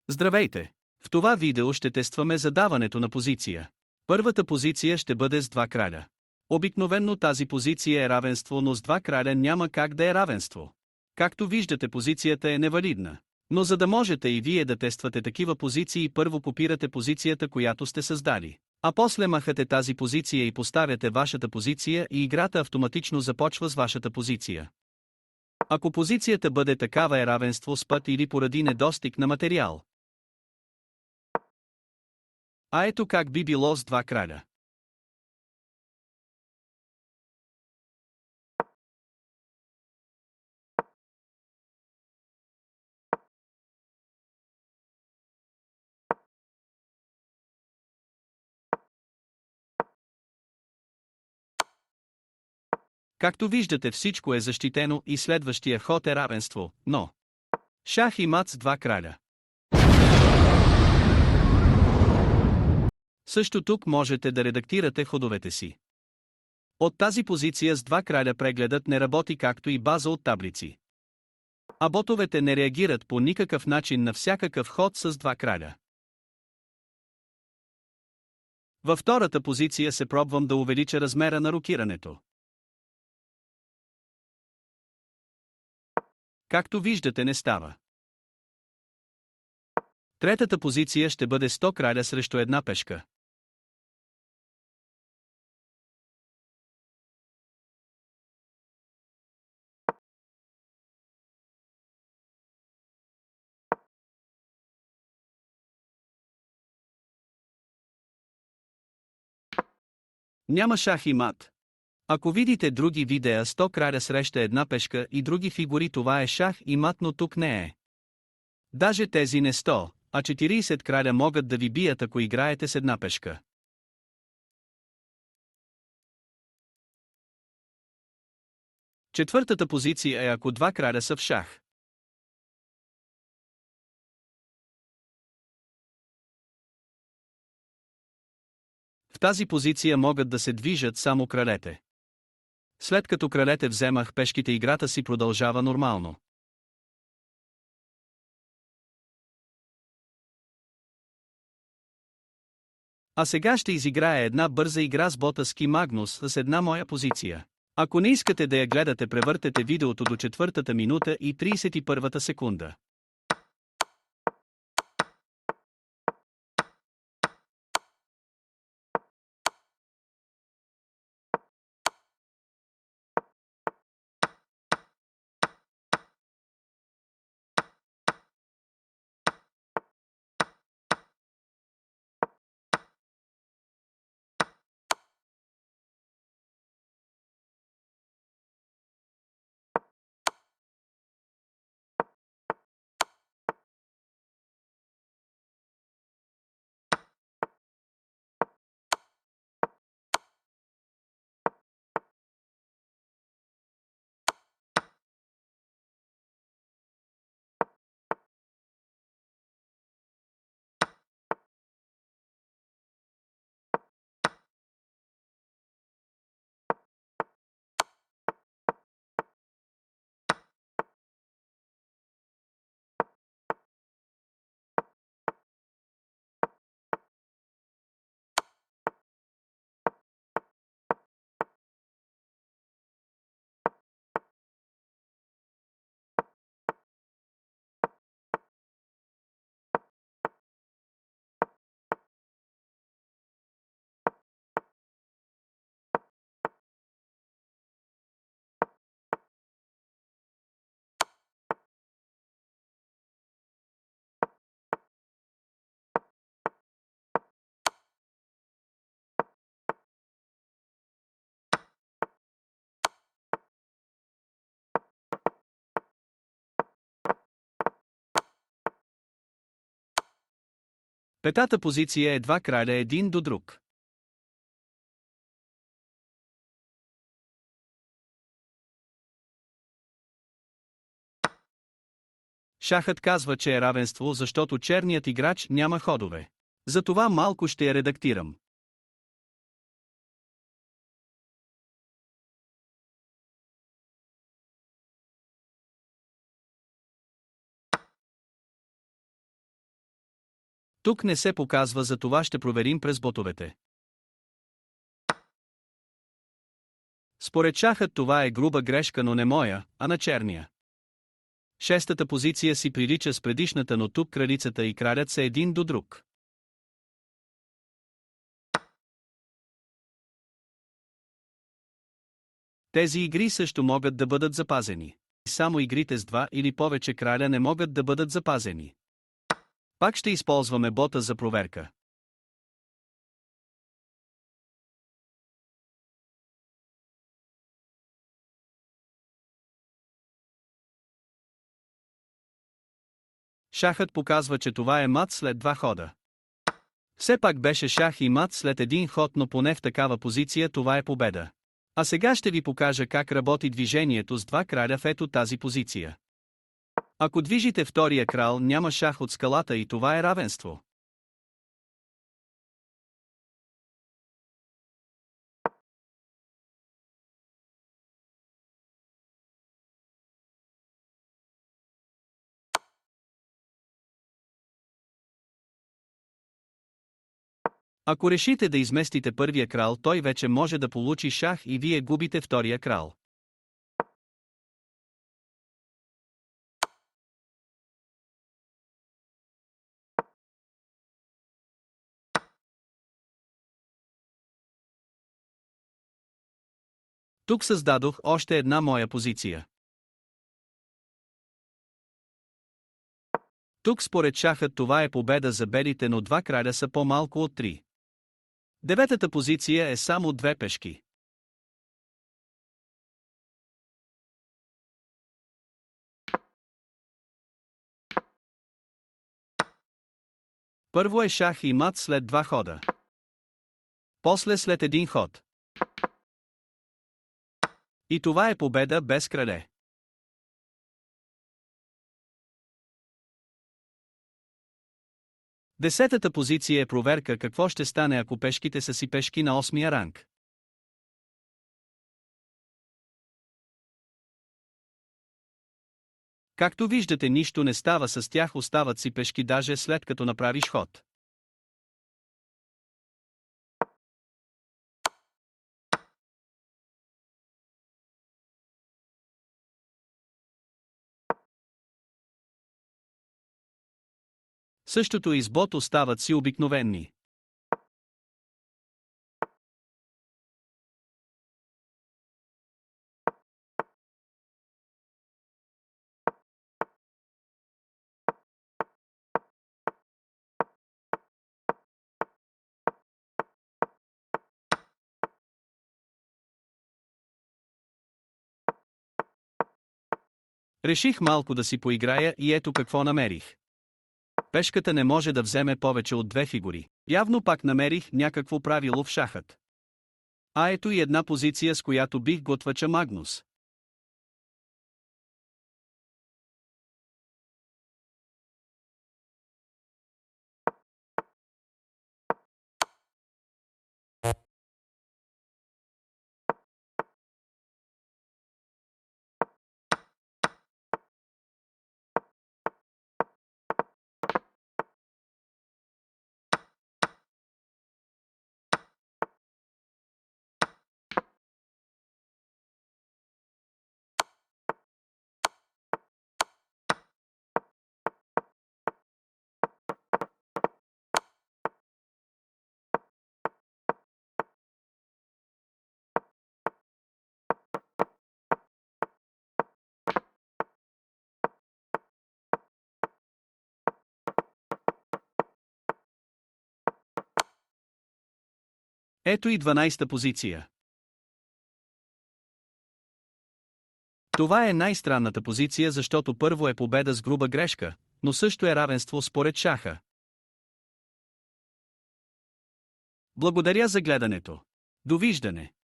Здравейте! В това видео ще тестваме задаването на позиция. Първата позиция ще бъде с два краля. Обикновенно тази позиция е равенство, но с два краля няма как да е равенство. Както виждате, позицията е невалидна. Но за да можете и вие да тествате такива позиции, първо копирате позицията, която сте създали. А после махате тази позиция и поставяте вашата позиция и играта автоматично започва с вашата позиция. Ако позицията бъде такава, е равенство с път или поради недостиг на материал. А ето как би било с два краля. Както виждате, всичко е защитено и следващия ход е равенство, но шах и мат с два краля. Също тук можете да редактирате ходовете си. От тази позиция с два краля прегледът не работи, както и база от таблици. А ботовете не реагират по никакъв начин на всякакъв ход с два краля. Във втората позиция се пробвам да увелича размера на рокирането. Както виждате, не става. Третата позиция ще бъде 100 краля срещу една пешка. Няма шах и мат. Ако видите други видеа, 100 краля среща една пешка и други фигури, това е шах и мат, но тук не е. Даже тези не 100, а 40 краля могат да ви бият, ако играете с една пешка. Четвъртата позиция е ако два краля са в шах. В тази позиция могат да се движат само кралете. След като кралете вземах пешките, играта си продължава нормално. А сега ще изиграя една бърза игра с бота Ски Магнус с една моя позиция. Ако не искате да я гледате, превъртете видеото до 4-та минута и 31-та секунда. Петата позиция е два краля един до друг. Шахът казва, че е равенство, защото черният играч няма ходове. Затова малко ще я редактирам. Тук не се показва, за това ще проверим през ботовете. Според шахът това е груба грешка, но не моя, а на черния. Шестата позиция си прилича с предишната, но тук кралицата и кралят са един до друг. Тези игри също могат да бъдат запазени. Само игрите с два или повече краля не могат да бъдат запазени. Пак ще използваме бота за проверка. Шахът показва, че това е мат след два хода. Все пак беше шах и мат след един ход, но поне в такава позиция това е победа. А сега ще ви покажа как работи движението с два краля в ето тази позиция. Ако движите втория крал, няма шах от скалата и това е равенство. Ако решите да изместите първия крал, той вече може да получи шах и вие губите втория крал. Тук създадох още една моя позиция. Тук според шахът това е победа за белите, но два краля са по-малко от 3. Деветата позиция е само две пешки. Първо е шах и мат след два хода. После след един ход. И това е победа без крале. Десетата позиция е проверка какво ще стане, ако пешките са си пешки на 8-я ранг. Както виждате, нищо не става с тях, остават си пешки даже след като направиш ход. Същото и с бот, остават си обикновенни. Реших малко да си поиграя и ето какво намерих. Пешката не може да вземе повече от две фигури. Явно пак намерих някакво правило в шахът. А ето и една позиция, с която бих готвача Магнус. Ето и 12-та позиция. Това е най-странната позиция, защото първо е победа с груба грешка, но също е равенство според шаха. Благодаря за гледането. Довиждане!